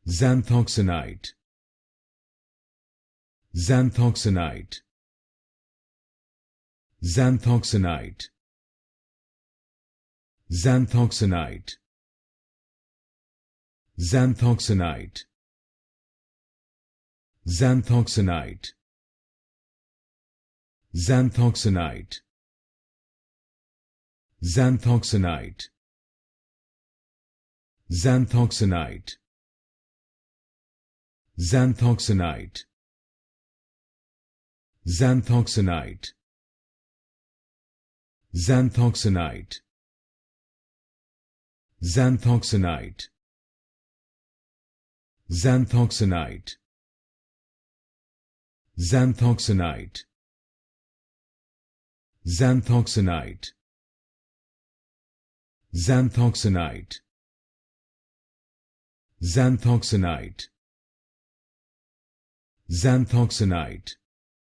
Xanthoxenite, Xanthoxenite, Xanthoxenite, Xanthoxenite, Xanthoxenite, Xanthoxenite, Xanthoxenite, Xanthoxenite, Xanthoxenite, Xanthoxenite, Xanthoxenite, Xanthoxenite, Xanthoxenite, Xanthoxenite, Xanthoxenite, Xanthoxenite, Xanthoxenite, Xanthoxenite, Xanthoxenite,